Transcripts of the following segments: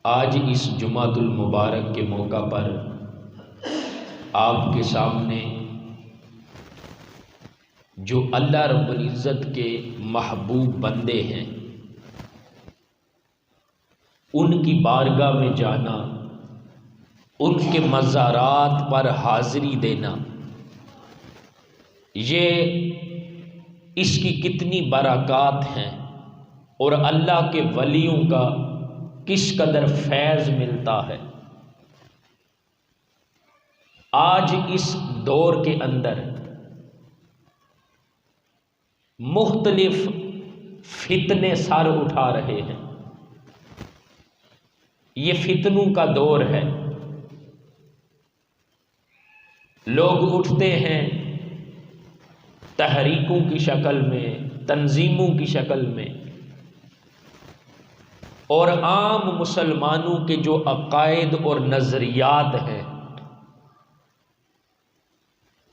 آج اس جمعۃ المبارک کے موقع پر آپ کے سامنے جو اللہ رب العزت کے محبوب بندے ہیں ان کی بارگاہ میں جانا، ان کے مزارات پر حاضری دینا، یہ اس کی کتنی برکات ہیں اور اللہ کے ولیوں کا کس قدر فیض ملتا ہے۔ آج اس دور کے اندر مختلف فتنے سر اٹھا رہے ہیں۔ یہ فتنوں کا دور ہے۔ لوگ اٹھتے ہیں تحریکوں کی شکل میں، تنظیموں کی شکل میں، اور عام مسلمانوں کے جو عقائد اور نظریات ہیں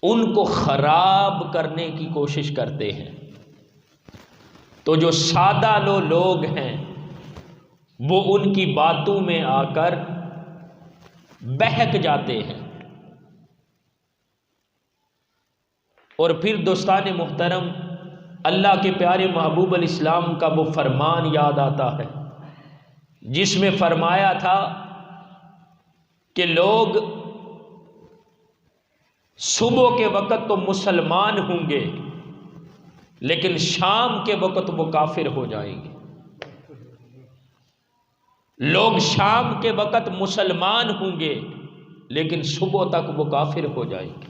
ان کو خراب کرنے کی کوشش کرتے ہیں۔ تو جو سادہ لوگ ہیں وہ ان کی باتوں میں آ کر بہک جاتے ہیں، اور پھر دوستان محترم اللہ کے پیارے محبوب علیہ السلام کا وہ فرمان یاد آتا ہے جس میں فرمایا تھا کہ لوگ صبح کے وقت تو مسلمان ہوں گے لیکن شام کے وقت وہ کافر ہو جائیں گے۔ لوگ شام کے وقت مسلمان ہوں گے لیکن صبح تک وہ کافر ہو جائیں گے۔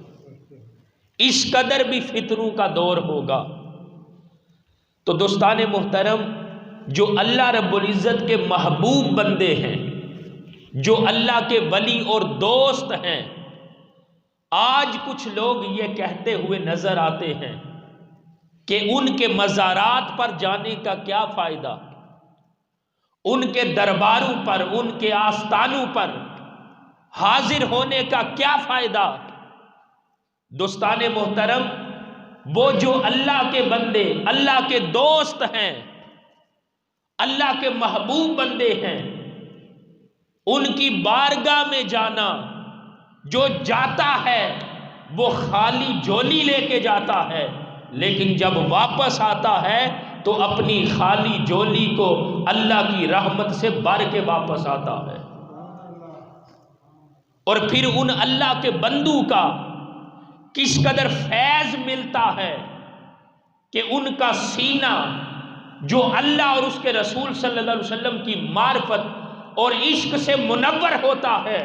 اس قدر بھی فتنوں کا دور ہوگا۔ تو دوستان محترم، جو اللہ رب العزت کے محبوب بندے ہیں، جو اللہ کے ولی اور دوست ہیں، آج کچھ لوگ یہ کہتے ہوئے نظر آتے ہیں کہ ان کے مزارات پر جانے کا کیا فائدہ، ان کے درباروں پر، ان کے آستانوں پر حاضر ہونے کا کیا فائدہ۔ دوستان محترم، وہ جو اللہ کے بندے، اللہ کے دوست ہیں، اللہ کے محبوب بندے ہیں، ان کی بارگاہ میں جانا، جو جاتا ہے وہ خالی جھولی لے کے جاتا ہے، لیکن جب واپس آتا ہے تو اپنی خالی جھولی کو اللہ کی رحمت سے بھر کے واپس آتا ہے۔ اور پھر ان اللہ کے بندوں کا کس قدر فیض ملتا ہے کہ ان کا سینہ جو اللہ اور اس کے رسول صلی اللہ علیہ وسلم کی معرفت اور عشق سے منور ہوتا ہے،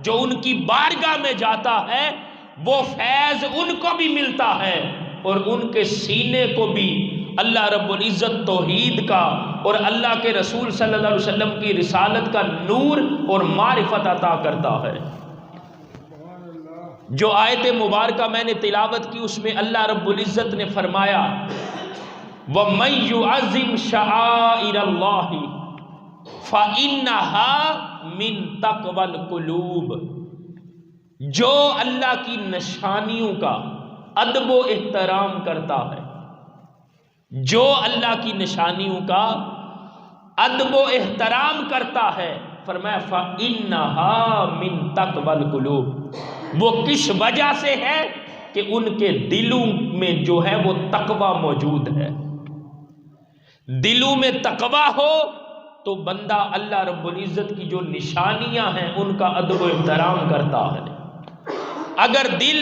جو ان کی بارگاہ میں جاتا ہے، وہ فیض ان کو بھی ملتا ہے اور ان کے سینے کو بھی اللہ رب العزت توحید کا اور اللہ کے رسول صلی اللہ علیہ وسلم کی رسالت کا نور اور معرفت عطا کرتا ہے۔ جو آیت مبارکہ میں نے تلاوت کی اس میں اللہ رب العزت نے فرمایا وَمَن يُعَظِّمْ شَعَائِرَ اللَّهِ فَإِنَّهَا مِن تَقْوَى الْقُلُوبِ، جو اللہ کی نشانیوں کا ادب و احترام کرتا ہے، جو اللہ کی نشانیوں کا ادب و احترام کرتا ہے، فرمایا فَإِنَّهَا مِن تَقْوَى الْقُلُوبِ، وہ کس وجہ سے ہے کہ ان کے دلوں میں جو ہے وہ تقوی موجود ہے۔ دلوں میں تقوی ہو تو بندہ اللہ رب العزت کی جو نشانیاں ہیں ان کا ادب و احترام کرتا ہے۔ اگر دل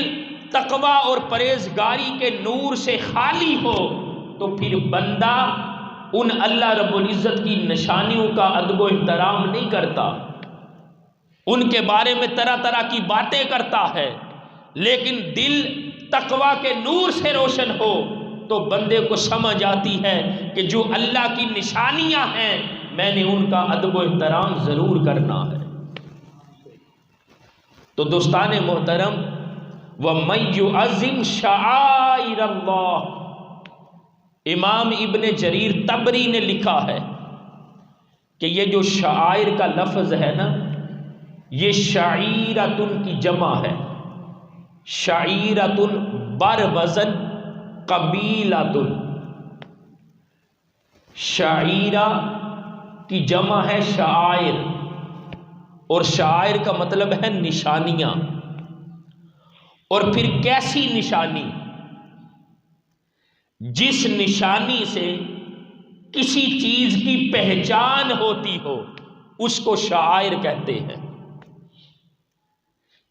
تقوی اور پرہیزگاری کے نور سے خالی ہو تو پھر بندہ ان اللہ رب العزت کی نشانیوں کا ادب و احترام نہیں کرتا، ان کے بارے میں طرح طرح کی باتیں کرتا ہے، لیکن دل تقوی کے نور سے روشن ہو تو بندے کو سمجھ آتی ہے کہ جو اللہ کی نشانیاں ہیں میں نے ان کا ادب و احترام ضرور کرنا ہے۔ تو دوستان محترم، وَمَن يُعَظِّمْ شَعَائِرَ اللَّهِ، امام ابن جریر طبری نے لکھا ہے کہ یہ جو شعائر کا لفظ ہے نا، یہ شعیرتن کی جمع ہے۔ شعیرتن بر وزن قبیلتن، شعیرہ کی جمع ہے شعائر، اور شعائر کا مطلب ہے نشانیاں. اور پھر کیسی نشانی؟ جس نشانی سے کسی چیز کی پہچان ہوتی ہو اس کو شعائر کہتے ہیں.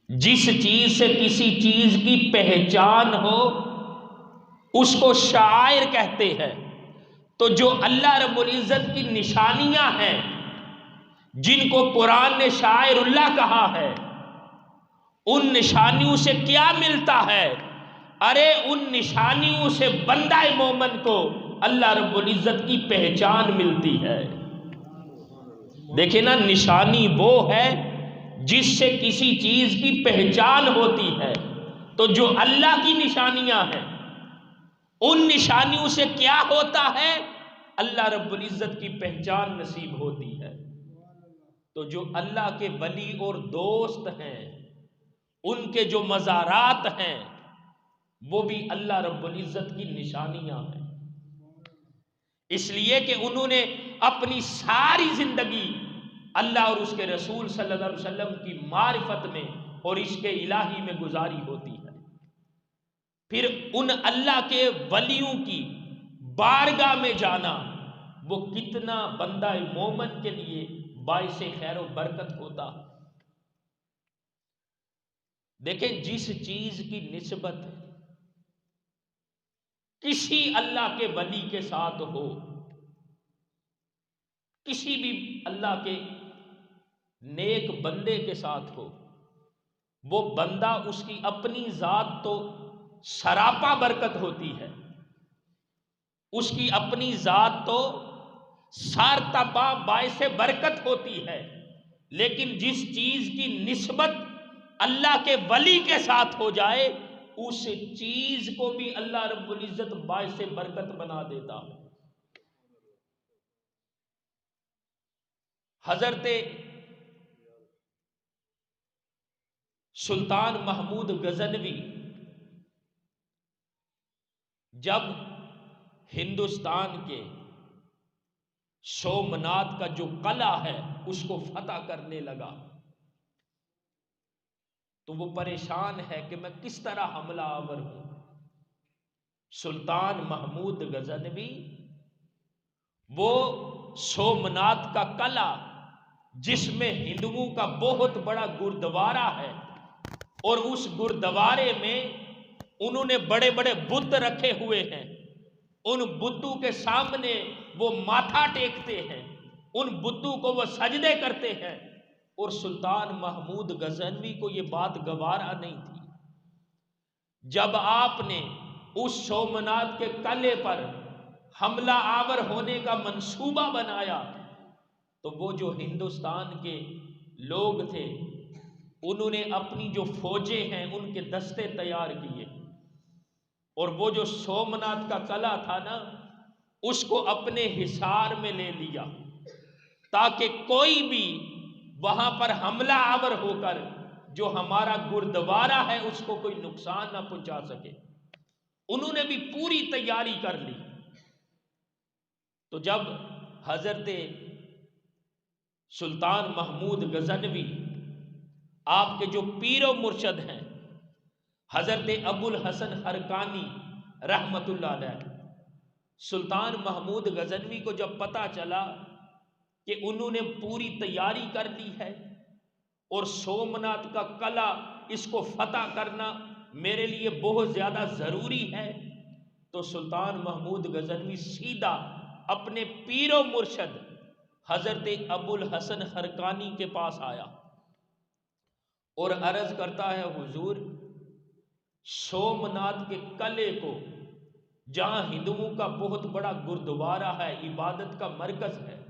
جس چیز سے کسی چیز کی پہچان ہو اس کو شعائر کہتے ہیں. تو جو اللہ رب العزت کی نشانیاں ہیں جن کو قرآن نے شعائر اللہ کہا ہے، ان نشانیوں سے کیا ملتا ہے؟ ارے ان نشانیوں سے بندہ مومن کو اللہ رب العزت کی پہچان ملتی ہے. دیکھیں نا، نشانی وہ ہے جس سے کسی چیز کی پہچان ہوتی ہے. تو جو اللہ کی نشانیاں ہیں ان نشانیوں سے کیا ہوتا ہے؟ اللہ رب العزت کی پہچان نصیب ہوتی ہے. تو جو اللہ کے ولی اور دوست ہیں ان کے جو مزارات ہیں وہ بھی اللہ رب العزت کی نشانیاں ہیں. اس لیے کہ انہوں نے اپنی ساری زندگی اللہ اور اس کے رسول صلی اللہ علیہ وسلم کی معرفت میں اور عشق الہی میں گزاری ہوتی ہے. پھر ان اللہ کے ولیوں کی بارگاہ میں جانا وہ کتنا بندہ مومن کے لیے باعث خیر و برکت ہوتا. دیکھیں، جس چیز کی نسبت کسی اللہ کے ولی کے ساتھ ہو، کسی بھی اللہ کے نیک بندے کے ساتھ ہو، وہ بندہ اس کی اپنی ذات تو سراپا برکت ہوتی ہے، اس کی اپنی ذات تو سارتپا باعث برکت ہوتی ہے، لیکن جس چیز کی نسبت اللہ کے ولی کے ساتھ ہو جائے اس چیز کو بھی اللہ رب العزت باعث برکت بنا دیتا ہے. حضرت سلطان محمود غزنوی جب ہندوستان کے سومنات کا جو قلعہ ہے اس کو فتح کرنے لگا تو وہ پریشان ہے کہ میں کس طرح حملہ آور ہوں. سلطان محمود غزنوی وہ سومنات کا قلعہ جس میں ہندوؤں کا بہت بڑا گردوارہ ہے اور اس گردوارے میں انہوں نے بڑے بڑے بت رکھے ہوئے ہیں، ان بتوں کے سامنے وہ ماتھا ٹیکتے ہیں، ان بتوں کو وہ سجدے کرتے ہیں. اور سلطان محمود غزنوی کو یہ بات گوارا نہیں تھی. جب آپ نے اس سومنات کے قلعے پر حملہ آور ہونے کا منصوبہ بنایا تو وہ جو ہندوستان کے لوگ تھے انہوں نے اپنی جو فوجیں ہیں ان کے دستے تیار کیے اور وہ جو سومنات کا قلعہ تھا نا اس کو اپنے حصار میں لے لیا تاکہ کوئی بھی وہاں پر حملہ آور ہو کر جو ہمارا گردوارہ ہے اس کو کوئی نقصان نہ پہنچا سکے. انہوں نے بھی پوری تیاری کر لی. تو جب حضرت سلطان محمود غزنوی آپ کے جو پیر و مرشد ہیں حضرت ابو الحسن حرکانی رحمت اللہ علیہ، سلطان محمود غزنوی کو جب پتہ چلا کہ انہوں نے پوری تیاری کر لی ہے اور سومنات کا قلعہ اس کو فتح کرنا میرے لیے بہت زیادہ ضروری ہے، تو سلطان محمود غزنوی سیدھا اپنے پیر و مرشد حضرت ابو الحسن حرکانی کے پاس آیا اور عرض کرتا ہے، حضور سومنات کے قلعے کو جہاں ہندوؤں کا بہت بڑا گردوارہ ہے، عبادت کا مرکز ہے،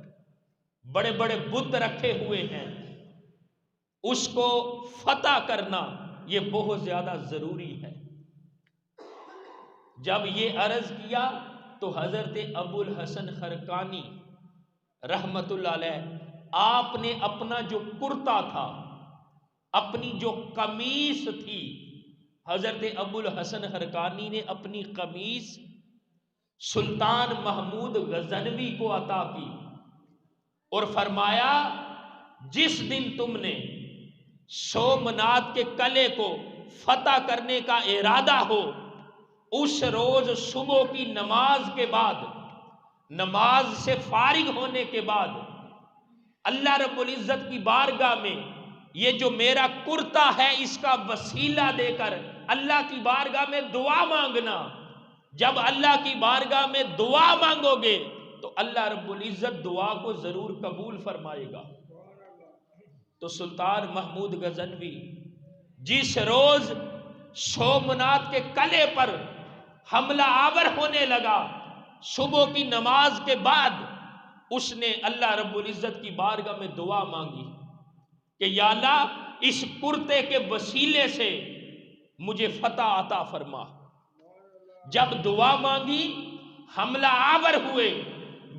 بڑے بڑے بت رکھے ہوئے ہیں، اس کو فتح کرنا یہ بہت زیادہ ضروری ہے. جب یہ عرض کیا تو حضرت ابو الحسن حرکانی رحمت اللہ علیہ آپ نے اپنا جو کرتا تھا، اپنی جو قمیص تھی، حضرت ابو الحسن حرکانی نے اپنی قمیص سلطان محمود غزنوی کو عطا کی اور فرمایا جس دن تم نے سومنات کے قلعے کو فتح کرنے کا ارادہ ہو، اس روز صبح کی نماز کے بعد، نماز سے فارغ ہونے کے بعد اللہ رب العزت کی بارگاہ میں یہ جو میرا کرتا ہے اس کا وسیلہ دے کر اللہ کی بارگاہ میں دعا مانگنا۔ جب اللہ کی بارگاہ میں دعا مانگو گے تو اللہ رب العزت دعا کو ضرور قبول فرمائے گا۔ تو سلطان محمود غزنوی جس روز سومنات کے قلعے پر حملہ آور ہونے لگا، صبح کی نماز کے بعد اس نے اللہ رب العزت کی بارگاہ میں دعا مانگی کہ یا اللہ اس کرتے کے وسیلے سے مجھے فتح عطا فرما۔ جب دعا مانگی، حملہ آور ہوئے،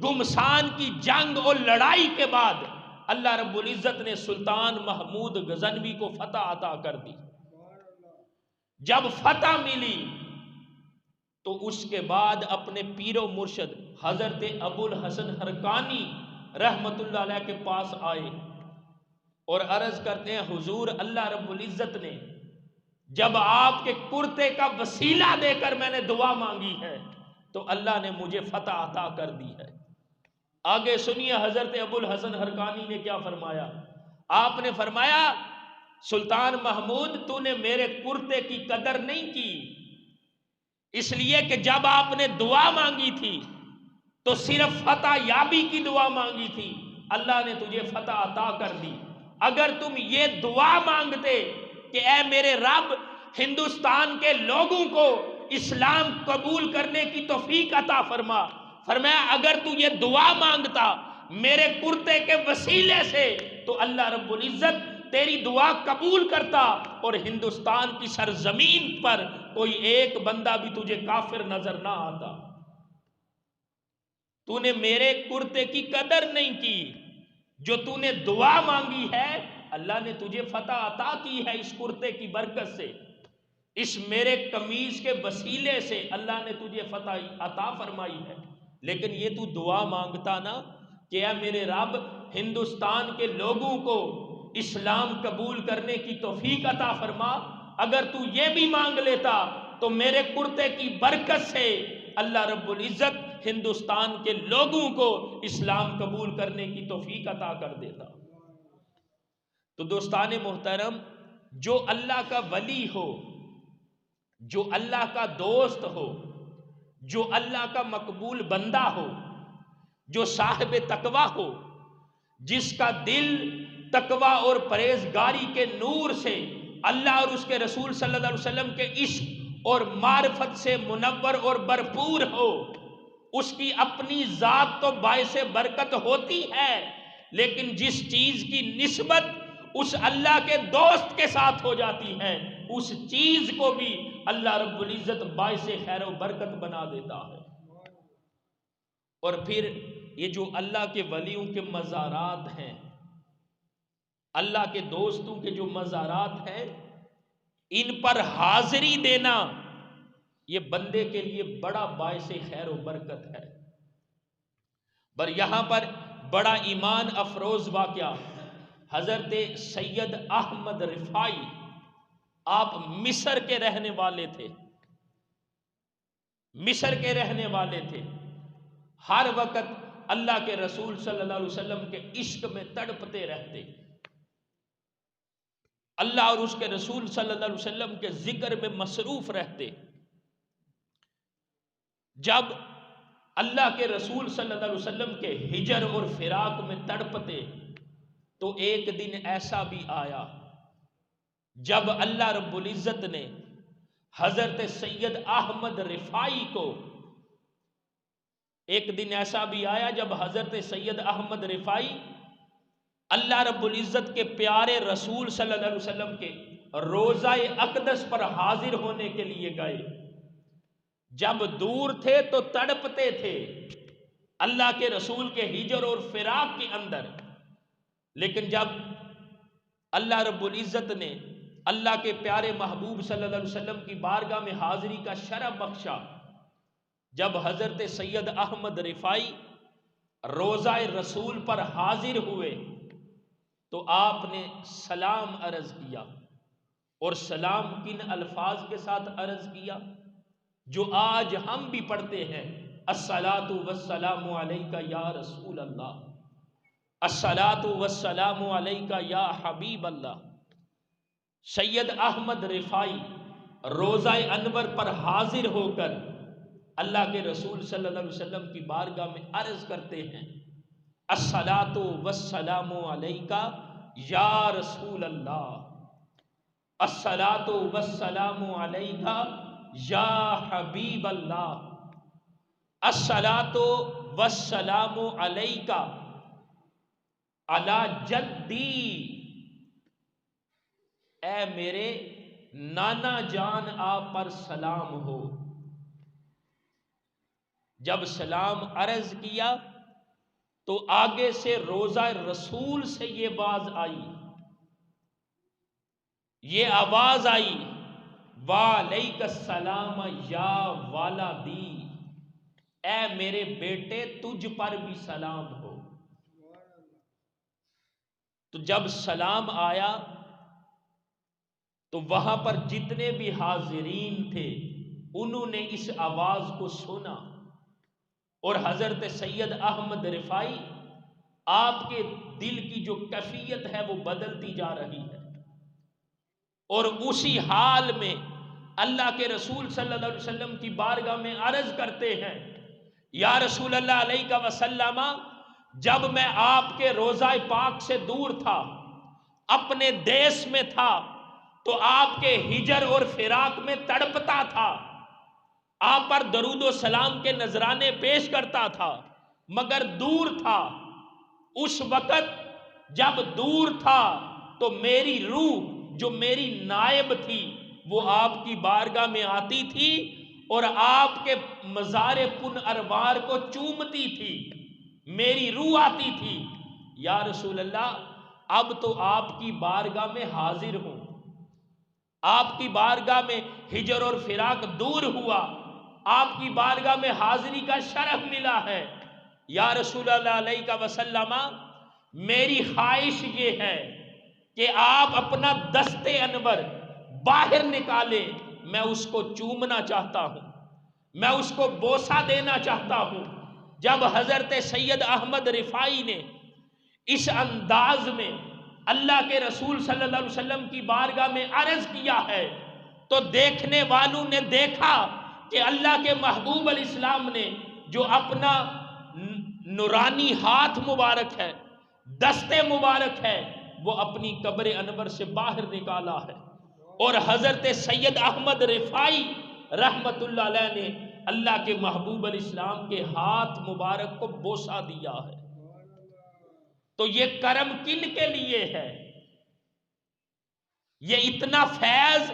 گمسان کی جنگ اور لڑائی کے بعد اللہ رب العزت نے سلطان محمود غزنوی کو فتح عطا کر دی۔ جب فتح ملی تو اس کے بعد اپنے پیر و مرشد حضرت ابو الحسن حرقانی رحمت اللہ علیہ کے پاس آئے اور عرض کرتے ہیں حضور اللہ رب العزت نے جب آپ کے کرتے کا وسیلہ دے کر میں نے دعا مانگی ہے تو اللہ نے مجھے فتح عطا کر دی ہے۔ آگے سنیے حضرت ابو الحسن حرقانی نے کیا فرمایا۔ آپ نے فرمایا سلطان محمود تو نے میرے کرتے کی قدر نہیں کی، اس لیے کہ جب آپ نے دعا مانگی تھی تو صرف فتح یابی کی دعا مانگی تھی، اللہ نے تجھے فتح عطا کر دی۔ اگر تم یہ دعا مانگتے کہ اے میرے رب ہندوستان کے لوگوں کو اسلام قبول کرنے کی توفیق عطا فرما، فرمایا اگر تو یہ دعا مانگتا میرے کرتے کے وسیلے سے تو اللہ رب العزت تیری دعا قبول کرتا اور ہندوستان کی سرزمین پر کوئی ایک بندہ بھی تجھے کافر نظر نہ آتا۔ تو نے میرے کرتے کی قدر نہیں کی، جو تو نے دعا مانگی ہے اللہ نے تجھے فتح عطا کی ہے اس کرتے کی برکت سے، اس میرے قمیض کے وسیلے سے اللہ نے تجھے فتح عطا فرمائی ہے۔ لیکن یہ تو دعا مانگتا نا کہ اے میرے رب ہندوستان کے لوگوں کو اسلام قبول کرنے کی توفیق عطا فرما، اگر تو یہ بھی مانگ لیتا تو میرے کرتے کی برکت سے اللہ رب العزت ہندوستان کے لوگوں کو اسلام قبول کرنے کی توفیق عطا کر دیتا۔ تو دوستان محترم، جو اللہ کا ولی ہو، جو اللہ کا دوست ہو، جو اللہ کا مقبول بندہ ہو، جو صاحب تقوی ہو، جس کا دل تقوی اور پرہیزگاری کے نور سے اللہ اور اس کے رسول صلی اللہ علیہ وسلم کے عشق اور معرفت سے منور اور بھرپور ہو، اس کی اپنی ذات تو باعث برکت ہوتی ہے، لیکن جس چیز کی نسبت اس اللہ کے دوست کے ساتھ ہو جاتی ہے اس چیز کو بھی اللہ رب العزت باعث خیر و برکت بنا دیتا ہے۔ اور پھر یہ جو اللہ کے ولیوں کے مزارات ہیں، اللہ کے دوستوں کے جو مزارات ہیں، ان پر حاضری دینا یہ بندے کے لیے بڑا باعث خیر و برکت ہے۔ پر یہاں پر بڑا ایمان افروز واقعہ، حضرت سید احمد رفاعی آپ مصر کے رہنے والے تھے، مصر کے رہنے والے تھے، ہر وقت اللہ کے رسول صلی اللہ علیہ وسلم کے عشق میں تڑپتے رہتے، اللہ اور اس کے رسول صلی اللہ علیہ وسلم کے ذکر میں مصروف رہتے۔ جب اللہ کے رسول صلی اللہ علیہ وسلم کے ہجر اور فراق میں تڑپتے تو ایک دن ایسا بھی آیا جب اللہ رب العزت نے حضرت سید احمد رفاعی کو، ایک دن ایسا بھی آیا جب حضرت سید احمد رفاعی اللہ رب العزت کے پیارے رسول صلی اللہ علیہ وسلم کے روضہ اقدس پر حاضر ہونے کے لیے گئے۔ جب دور تھے تو تڑپتے تھے اللہ کے رسول کے ہجر اور فراق کے اندر، لیکن جب اللہ رب العزت نے اللہ کے پیارے محبوب صلی اللہ علیہ وسلم کی بارگاہ میں حاضری کا شرف بخشا، جب حضرت سید احمد رفاعی روضہ رسول پر حاضر ہوئے تو آپ نے سلام عرض کیا، اور سلام کن الفاظ کے ساتھ عرض کیا؟ جو آج ہم بھی پڑھتے ہیں، الصلاۃ والسلام علیک یا رسول اللہ، الصلاۃ والسلام علیک یا حبیب اللہ۔ سید احمد رفاعی روضہ انور پر حاضر ہو کر اللہ کے رسول صلی اللہ علیہ وسلم کی بارگاہ میں عرض کرتے ہیں، الصلاۃ والسلام علیک یا رسول اللہ، الصلاۃ والسلام علیک یا حبیب اللہ، الصلاۃ والسلام علیک علی جدی، اے میرے نانا جان آپ پر سلام ہو۔ جب سلام عرض کیا تو آگے سے روضہ رسول سے یہ باز آئی، یہ آواز آئی، وعلیک السلام یا والدی، اے میرے بیٹے تجھ پر بھی سلام ہو۔ تو جب سلام آیا تو وہاں پر جتنے بھی حاضرین تھے انہوں نے اس آواز کو سنا، اور حضرت سید احمد رفاعی آپ کے دل کی جو کیفیت ہے وہ بدلتی جا رہی ہے، اور اسی حال میں اللہ کے رسول صلی اللہ علیہ وسلم کی بارگاہ میں عرض کرتے ہیں، یا رسول اللہ علیہ وسلم، جب میں آپ کے روضہ پاک سے دور تھا، اپنے دیس میں تھا، تو آپ کے ہجر اور فراق میں تڑپتا تھا، آپ پر درود و سلام کے نذرانے پیش کرتا تھا، مگر دور تھا۔ اس وقت جب دور تھا تو میری روح جو میری نائب تھی وہ آپ کی بارگاہ میں آتی تھی اور آپ کے مزار پن اروار کو چومتی تھی، میری روح آتی تھی، یا رسول اللہ اب تو آپ کی بارگاہ میں حاضر ہوں، آپ کی بارگاہ میں ہجر اور فراق دور ہوا، آپ کی بارگاہ میں حاضری کا شرف ملا ہے، یا رسول اللہ علیہ وسلم میری خواہش یہ ہے کہ آپ اپنا دست انور باہر نکالے، میں اس کو چومنا چاہتا ہوں، میں اس کو بوسہ دینا چاہتا ہوں۔ جب حضرت سید احمد رفاعی نے اس انداز میں اللہ کے رسول صلی اللہ علیہ وسلم کی بارگاہ میں عرض کیا ہے تو دیکھنے والوں نے دیکھا کہ اللہ کے محبوب علیہ السلام نے جو اپنا نورانی ہاتھ مبارک ہے، دست مبارک ہے، وہ اپنی قبر انور سے باہر نکالا ہے، اور حضرت سید احمد رفاعی رحمت اللہ علیہ نے اللہ کے محبوب علیہ السلام کے ہاتھ مبارک کو بوسہ دیا ہے۔ تو یہ کرم کن کے لیے ہے؟ یہ اتنا فیض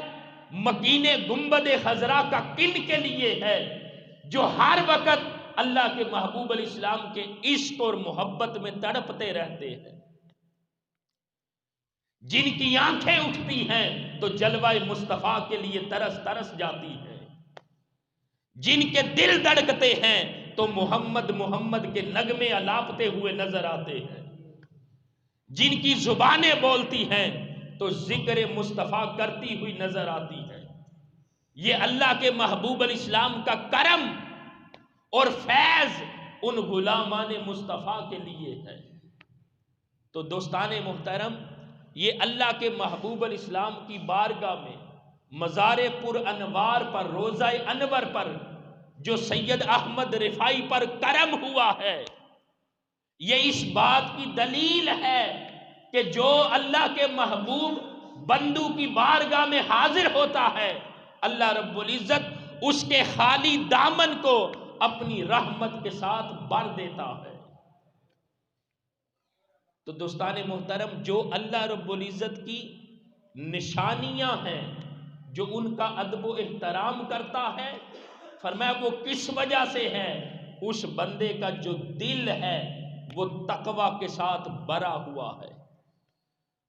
مکین گنبد خضرا کا کن کے لیے ہے جو ہر وقت اللہ کے محبوب علیہ السلام کے عشق اور محبت میں تڑپتے رہتے ہیں، جن کی آنکھیں اٹھتی ہیں تو جلوہ مصطفیٰ کے لیے ترس ترس جاتی ہیں، جن کے دل دھڑکتے ہیں تو محمد محمد کے نغمے الاپتے ہوئے نظر آتے ہیں، جن کی زبانیں بولتی ہیں تو ذکر مصطفیٰ کرتی ہوئی نظر آتی ہے۔ یہ اللہ کے محبوب علیہ السلام کا کرم اور فیض ان غلامان مصطفیٰ کے لیے ہے۔ تو دوستان محترم، یہ اللہ کے محبوب علیہ السلام کی بارگاہ میں مزار پر انوار پر، روضہ انور پر جو سید احمد رفاعی پر کرم ہوا ہے، یہ اس بات کی دلیل ہے کہ جو اللہ کے محبوب بندو کی بارگاہ میں حاضر ہوتا ہے، اللہ رب العزت اس کے خالی دامن کو اپنی رحمت کے ساتھ بھر دیتا ہے۔ تو دوستان محترم، جو اللہ رب العزت کی نشانیاں ہیں، جو ان کا ادب و احترام کرتا ہے، فرمایا وہ کس وجہ سے ہے؟ اس بندے کا جو دل ہے وہ تقوی کے ساتھ بھرا ہوا ہے۔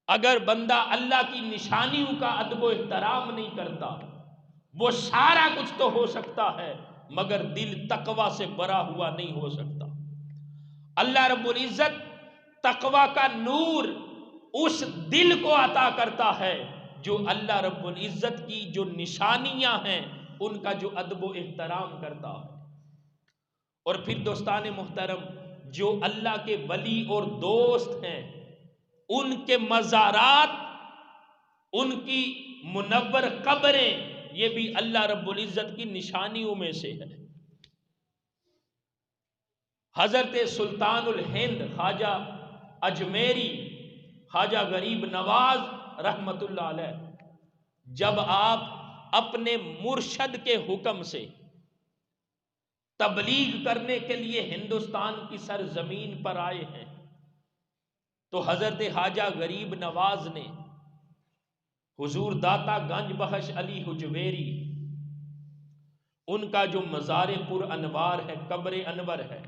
اگر بندہ اللہ کی نشانیوں کا ادب و احترام نہیں کرتا، وہ سارا کچھ تو ہو سکتا ہے مگر دل تقوی سے بھرا ہوا نہیں ہو سکتا۔ اللہ رب العزت تقوی کا نور اس دل کو عطا کرتا ہے جو اللہ رب العزت کی جو نشانیاں ہیں ان کا جو ادب و احترام کرتا ہے۔ اور پھر دوستان محترم، جو اللہ کے ولی اور دوست ہیں ان کے مزارات، ان کی منور قبریں، یہ بھی اللہ رب العزت کی نشانیوں میں سے ہے۔ حضرت سلطان الہند خواجہ اجمیری، خواجہ غریب نواز رحمت اللہ علیہ، جب آپ اپنے مرشد کے حکم سے تبلیغ کرنے کے لیے ہندوستان کی سرزمین پر آئے ہیں تو حضرت خواجہ غریب نواز نے حضور داتا گنج بخش علی حجویری، ان کا جو مزار پر انوار ہے، قبر انور ہے،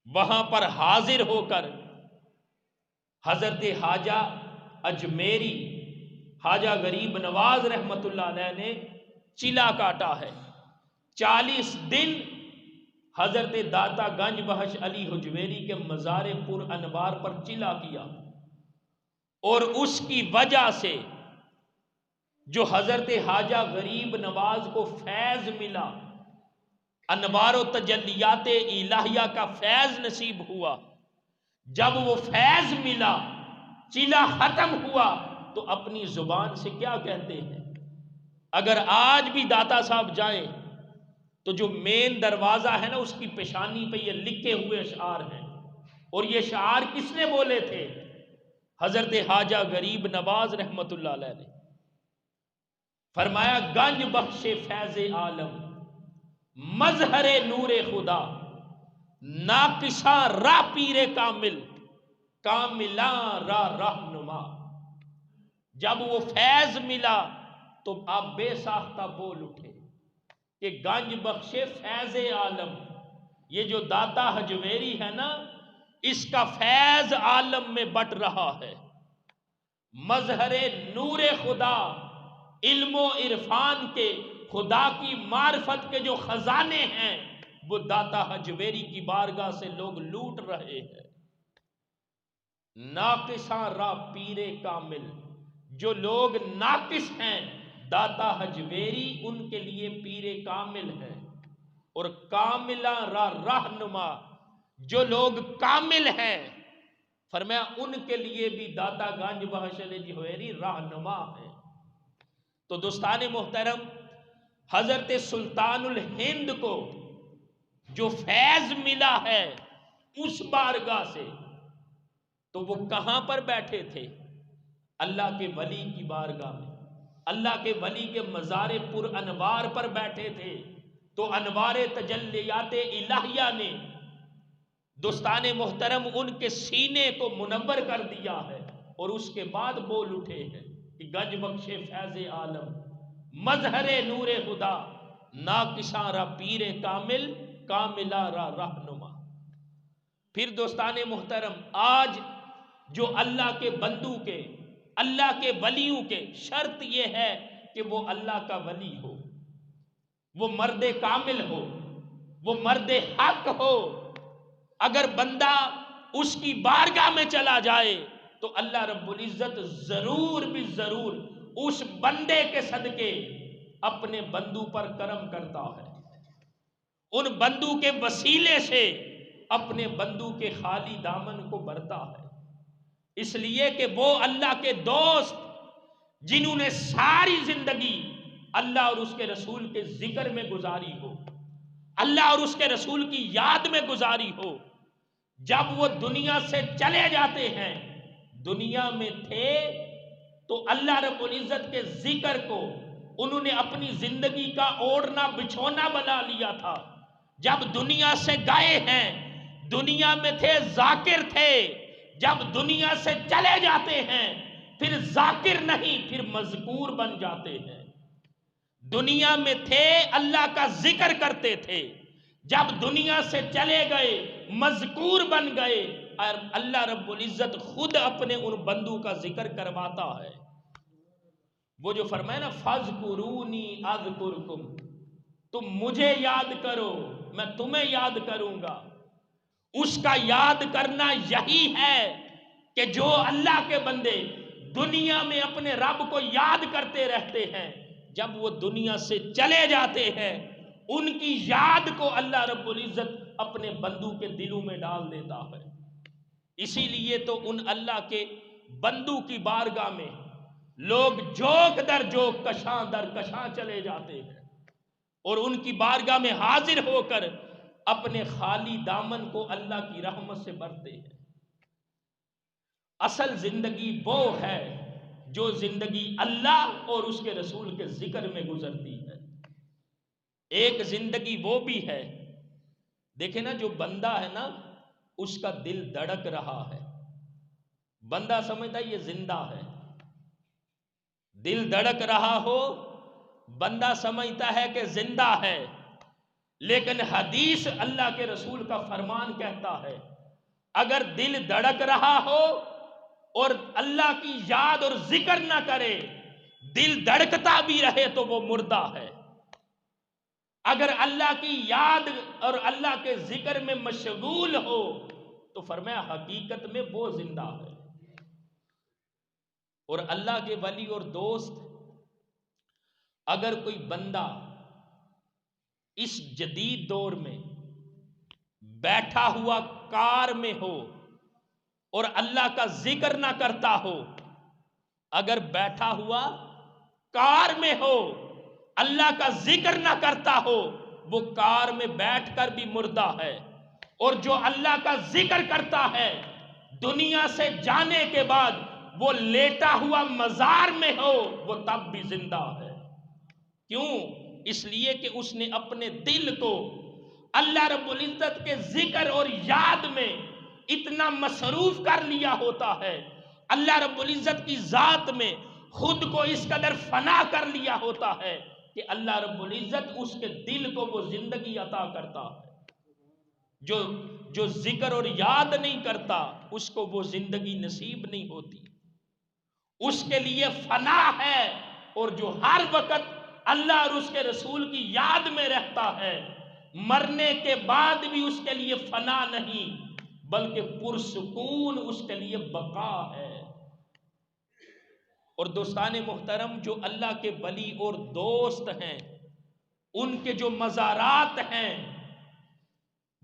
وہاں پر حاضر ہو کر حضرت خواجہ اجمیری، خواجہ غریب نواز رحمت اللہ علیہ نے چلا کاٹا ہے۔ 40 دن حضرت داتا گنج بخش علی حجویری کے مزار پر انوار پر چلا کیا، اور اس کی وجہ سے جو حضرت خواجہ غریب نواز کو فیض ملا، انوار و تجلیات الہیہ کا فیض نصیب ہوا، جب وہ فیض ملا، چلا ختم ہوا، تو اپنی زبان سے کیا کہتے ہیں؟ اگر آج بھی داتا صاحب جائیں تو جو مین دروازہ ہے نا، اس کی پیشانی پہ یہ لکھے ہوئے اشعار ہیں، اور یہ اشعار کس نے بولے تھے؟ حضرت خواجہ غریب نواز رحمت اللہ علیہ نے فرمایا، گنج بخش فیض عالم، مظہر نور خدا، ناقصاں راہ پیر کامل، کاملاں راہ رہنما۔ جب وہ فیض ملا تو آپ بے ساختہ بول اٹھے کہ گنج بخش فیض عالم، یہ جو داتا حجویری ہے نا، اس کا فیض عالم میں بٹ رہا ہے۔ مظہر نور خدا، علم و عرفان کے، خدا کی معرفت کے جو خزانے ہیں وہ داتا حجویری کی بارگاہ سے لوگ لوٹ رہے ہیں۔ ناقصاں راہ پیر کامل، جو لوگ ناقص ہیں داتا حجویری ان کے لیے پیر کامل ہے، اور کاملاں راہ رہنما، جو لوگ کامل ہیں فرمایا ان کے لیے بھی داتا گنج بخش علی حجویری رہنما ہیں۔ تو دوستان محترم، حضرت سلطان الہند کو جو فیض ملا ہے اس بارگاہ سے، تو وہ کہاں پر بیٹھے تھے؟ اللہ کے ولی کی بارگاہ میں، اللہ کے ولی کے مزار پر انوار پر بیٹھے تھے۔ تو انوار تجلیات الہیہ نے دوستان محترم ان کے سینے کو منور کر دیا ہے، اور اس کے بعد بول اٹھے ہیں کہ گنج بخش فیض عالم، مظہر نور خدا، ناقصاں راہ پیر کامل، کاملاں راہ رہنما۔ پھر دوستان محترم، آج جو اللہ کے بندوں کے، اللہ کے ولیوں کے، شرط یہ ہے کہ وہ اللہ کا ولی ہو، وہ مرد کامل ہو، وہ مرد حق ہو۔ اگر بندہ اس کی بارگاہ میں چلا جائے تو اللہ رب العزت ضرور بھی ضرور اس بندے کے صدقے اپنے بندوں پر کرم کرتا ہے، ان بندوں کے وسیلے سے اپنے بندوں کے خالی دامن کو بھرتا ہے، اس لیے کہ وہ اللہ کے دوست جنہوں نے ساری زندگی اللہ اور اس کے رسول کے ذکر میں گزاری ہو، اللہ اور اس کے رسول کی یاد میں گزاری ہو، جب وہ دنیا سے چلے جاتے ہیں، دنیا میں تھے تو اللہ رب العزت کے ذکر کو انہوں نے اپنی زندگی کا اوڑھنا بچھونا بنا لیا تھا، جب دنیا سے گئے ہیں دنیا میں تھے، ذاکر تھے، جب دنیا سے چلے جاتے ہیں پھر ذاکر نہیں، پھر مذکور بن جاتے ہیں۔ دنیا میں تھے اللہ کا ذکر کرتے تھے، جب دنیا سے چلے گئے مذکور بن گئے، اور اللہ رب العزت خود اپنے ان بندوں کا ذکر کرواتا ہے۔ وہ جو فرمائے نا فَاذْكُرُونِي أَذْكُرْكُمْ، تم مجھے یاد کرو میں تمہیں یاد کروں گا، اس کا یاد کرنا یہی ہے کہ جو اللہ کے بندے دنیا میں اپنے رب کو یاد کرتے رہتے ہیں، جب وہ دنیا سے چلے جاتے ہیں ان کی یاد کو اللہ رب العزت اپنے بندوں کے دلوں میں ڈال دیتا ہے۔ اسی لیے تو ان اللہ کے بندوں کی بارگاہ میں لوگ جوک در جوک، کشاں در کشاں چلے جاتے ہیں اور ان کی بارگاہ میں حاضر ہو کر اپنے خالی دامن کو اللہ کی رحمت سے بھرتے ہیں۔ اصل زندگی وہ ہے جو زندگی اللہ اور اس کے رسول کے ذکر میں گزرتی ہے۔ ایک زندگی وہ بھی ہے، دیکھیں نا، جو بندہ ہے نا اس کا دل دھڑک رہا ہے، بندہ سمجھتا ہے یہ زندہ ہے، دل دھڑک رہا ہو بندہ سمجھتا ہے کہ زندہ ہے، لیکن حدیث اللہ کے رسول کا فرمان کہتا ہے اگر دل دھڑک رہا ہو اور اللہ کی یاد اور ذکر نہ کرے، دل دھڑکتا بھی رہے تو وہ مردہ ہے۔ اگر اللہ کی یاد اور اللہ کے ذکر میں مشغول ہو تو فرمایا حقیقت میں وہ زندہ ہے۔ اور اللہ کے ولی اور دوست، اگر کوئی بندہ اس جدید دور میں بیٹھا ہوا کار میں ہو اور اللہ کا ذکر نہ کرتا ہو، اگر بیٹھا ہوا کار میں ہو اللہ کا ذکر نہ کرتا ہو، وہ کار میں بیٹھ کر بھی مردہ ہے۔ اور جو اللہ کا ذکر کرتا ہے دنیا سے جانے کے بعد وہ لیٹا ہوا مزار میں ہو، وہ تب بھی زندہ ہے۔ کیوں؟ اس لیے کہ اس نے اپنے دل کو اللہ رب العزت کے ذکر اور یاد میں اتنا مصروف کر لیا ہوتا ہے، اللہ رب العزت کی ذات میں خود کو اس قدر فنا کر لیا ہوتا ہے کہ اللہ رب العزت اس کے دل کو وہ زندگی عطا کرتا ہے۔ جو ذکر اور یاد نہیں کرتا اس کو وہ زندگی نصیب نہیں ہوتی، اس کے لیے فنا ہے۔ اور جو ہر وقت اللہ اور اس کے رسول کی یاد میں رہتا ہے، مرنے کے بعد بھی اس کے لیے فنا نہیں بلکہ پرسکون اس کے لیے بقا ہے۔ اور دوستان محترم، جو اللہ کے ولی اور دوست ہیں ان کے جو مزارات ہیں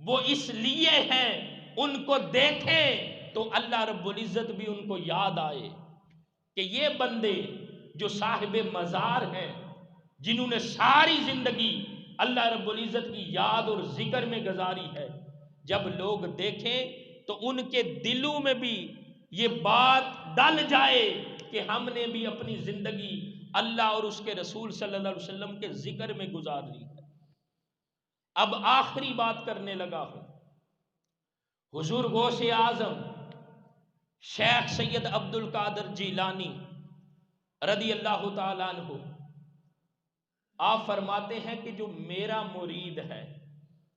وہ اس لیے ہیں ان کو دیکھیں تو اللہ رب العزت بھی ان کو یاد آئے کہ یہ بندے جو صاحب مزار ہیں، جنہوں نے ساری زندگی اللہ رب العزت کی یاد اور ذکر میں گزاری ہے، جب لوگ دیکھیں تو ان کے دلوں میں بھی یہ بات ڈل جائے کہ ہم نے بھی اپنی زندگی اللہ اور اس کے رسول صلی اللہ علیہ وسلم کے ذکر میں گزار لی ہے۔ اب آخری بات کرنے لگا ہوں، حضور غوث اعظم شیخ سید عبد القادر جیلانی رضی اللہ تعالیٰ عنہ آپ فرماتے ہیں کہ جو میرا مرید ہے،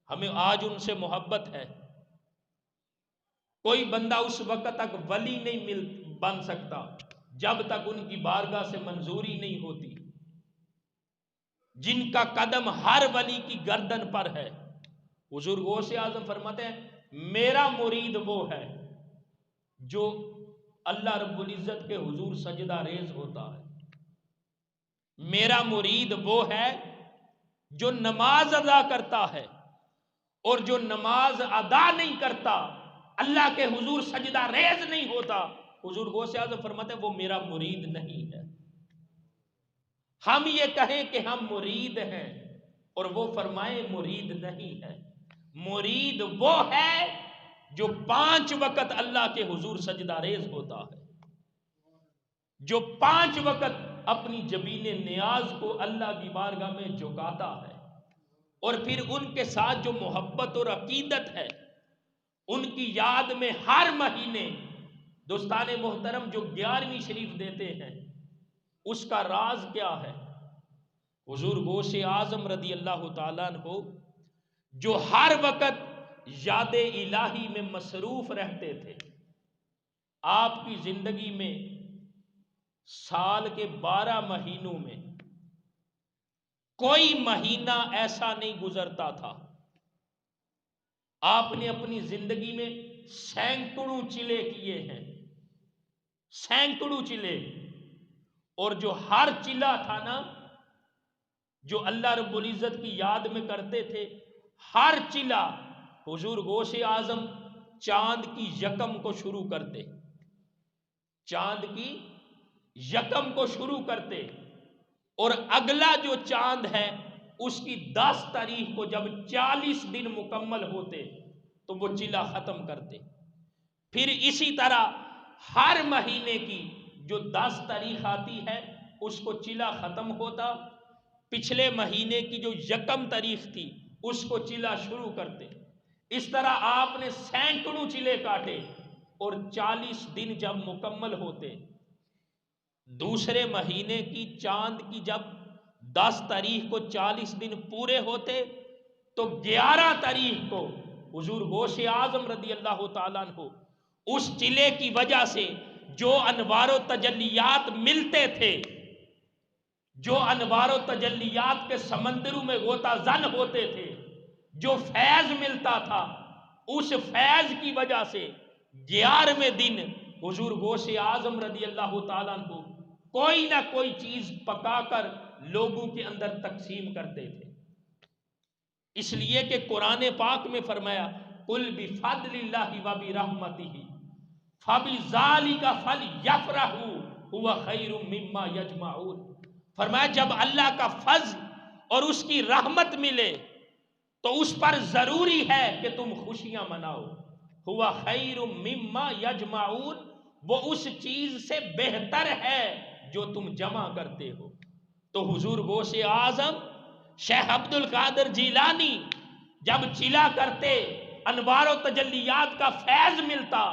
ہمیں آج ان سے محبت ہے، کوئی بندہ اس وقت تک ولی نہیں بن سکتا جب تک ان کی بارگاہ سے منظوری نہیں ہوتی، جن کا قدم ہر ولی کی گردن پر ہے۔ حضور غوث اعظم فرماتے ہیں میرا مرید وہ ہے جو اللہ رب العزت کے حضور سجدہ ریز ہوتا ہے، میرا مرید وہ ہے جو نماز ادا کرتا ہے، اور جو نماز ادا نہیں کرتا اللہ کے حضور سجدہ ریز نہیں ہوتا، حضور غوث اعظم فرماتے ہیں وہ میرا مرید نہیں ہے۔ ہم یہ کہیں کہ ہم مرید ہیں اور وہ فرمائیں مرید نہیں ہے۔ مرید وہ ہے جو 5 وقت اللہ کے حضور سجدہ ریز ہوتا ہے، جو 5 وقت اپنی جبین نیاز کو اللہ کی بارگاہ میں جھکاتا ہے، اور پھر ان کے ساتھ جو محبت اور عقیدت ہے ان کی یاد میں ہر مہینے دوستان محترم جو 11ویں شریف دیتے ہیں، اس کا راز کیا ہے؟ حضور غوث اعظم رضی اللہ تعالیٰ عنہ جو ہر وقت یاد الہی میں مصروف رہتے تھے، آپ کی زندگی میں سال کے 12 مہینوں میں کوئی مہینہ ایسا نہیں گزرتا تھا، آپ نے اپنی زندگی میں سینکڑوں چلے کیے ہیں، سینکڑوں چلے، اور جو ہر چلا تھا نا جو اللہ رب العزت کی یاد میں کرتے تھے، ہر چلا حضور غوث اعظم چاند کی یکم کو شروع کرتے، چاند کی یکم کو شروع کرتے، اور اگلا جو چاند ہے اس کی 10 تاریخ کو جب 40 دن مکمل ہوتے تو وہ چلا ختم کرتے۔ پھر اسی طرح ہر مہینے کی جو 10 تاریخ آتی ہے اس کو چلا ختم ہوتا، پچھلے مہینے کی جو یکم تاریخ تھی اس کو چلا شروع کرتے۔ اس طرح آپ نے سینکڑوں چلے کاٹے، اور 40 دن جب مکمل ہوتے، دوسرے مہینے کی چاند کی جب 10 تاریخ کو 40 دن پورے ہوتے تو 11 تاریخ کو حضور غوث اعظم رضی اللہ تعالیٰ عنہ اس چلے کی وجہ سے جو انوار و تجلیات ملتے تھے، جو انوار و تجلیات کے سمندروں میں غوطہ زن ہوتے تھے، جو فیض ملتا تھا، اس فیض کی وجہ سے 11ویں دن حضور غوث اعظم رضی اللہ تعالیٰ عنہ کوئی نہ کوئی چیز پکا کر لوگوں کے اندر تقسیم کرتے تھے۔ اس لیے کہ قرآن پاک میں فرمایا قُلْ بِفَضْلِ اللَّهِ وَبِرَحْمَتِهِ فَبِذَلِكَ فَلْيَفْرَحُوا هُوَ خَيْرٌ مِّمَّا يَجْمَعُونَ۔ فرمایا جب اللہ کا فضل اور اس کی رحمت ملے تو اس پر ضروری ہے کہ تم خوشیاں مناؤ۔ ہوا خیر مما یجمعون، وہ اس چیز سے بہتر ہے جو تم جمع کرتے ہو۔ تو حضور غوث اعظم شیخ عبد القادر جیلانی جب چلا کرتے، انوار و تجلیات کا فیض ملتا،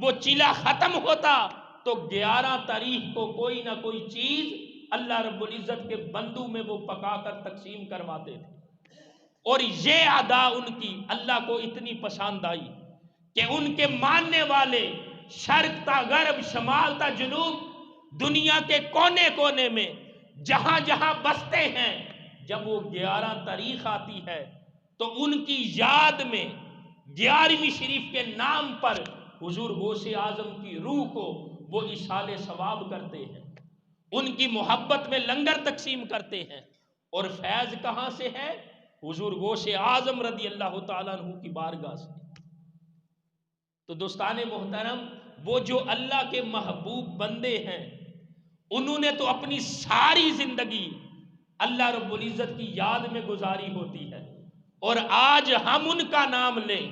وہ چلا ختم ہوتا تو 11 تاریخ کو کوئی نہ کوئی چیز اللہ رب العزت کے بندوں میں وہ پکا کر تقسیم کرواتے تھے۔ اور یہ ادا ان کی اللہ کو اتنی پسند آئی کہ ان کے ماننے والے شرق تا غرب، شمال تا جنوب، دنیا کے کونے کونے میں جہاں جہاں بستے ہیں، جب وہ 11 تاریخ آتی ہے تو ان کی یاد میں 11ویں شریف کے نام پر حضور غوث اعظم کی روح کو وہ اصال ثواب کرتے ہیں، ان کی محبت میں لنگر تقسیم کرتے ہیں۔ اور فیض کہاں سے ہے؟ حضور غوث اعظم رضی اللہ تعالیٰ عنہ کی بارگاہ سے۔ تو دوستان محترم، وہ جو اللہ کے محبوب بندے ہیں انہوں نے تو اپنی ساری زندگی اللہ رب العزت کی یاد میں گزاری ہوتی ہے، اور آج ہم ان کا نام لیں،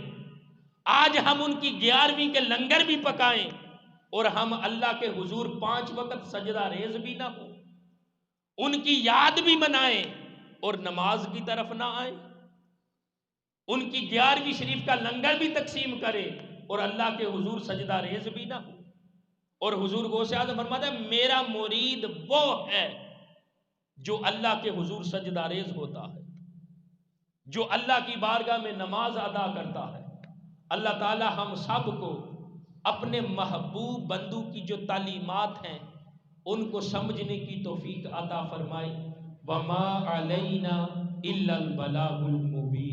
آج ہم ان کی 11ویں کے لنگر بھی پکائیں، اور ہم اللہ کے حضور 5 وقت سجدہ ریز بھی نہ ہوں، ان کی یاد بھی منائیں اور نماز کی طرف نہ آئیں، ان کی 11ویں شریف کا لنگر بھی تقسیم کریں اور اللہ کے حضور سجدہ ریز بھی نہ ہوں۔ اور حضور غوث اعظم فرماتا ہے میرا مرید وہ ہے جو اللہ کے حضور سجدہ ریز ہوتا ہے، جو اللہ کی بارگاہ میں نماز ادا کرتا ہے۔ اللہ تعالی ہم سب کو اپنے محبوب بندوں کی جو تعلیمات ہیں ان کو سمجھنے کی توفیق عطا فرمائے۔ وَمَا عَلَيْنَا إِلَّا الْبَلَاغُ الْمُبِينُ۔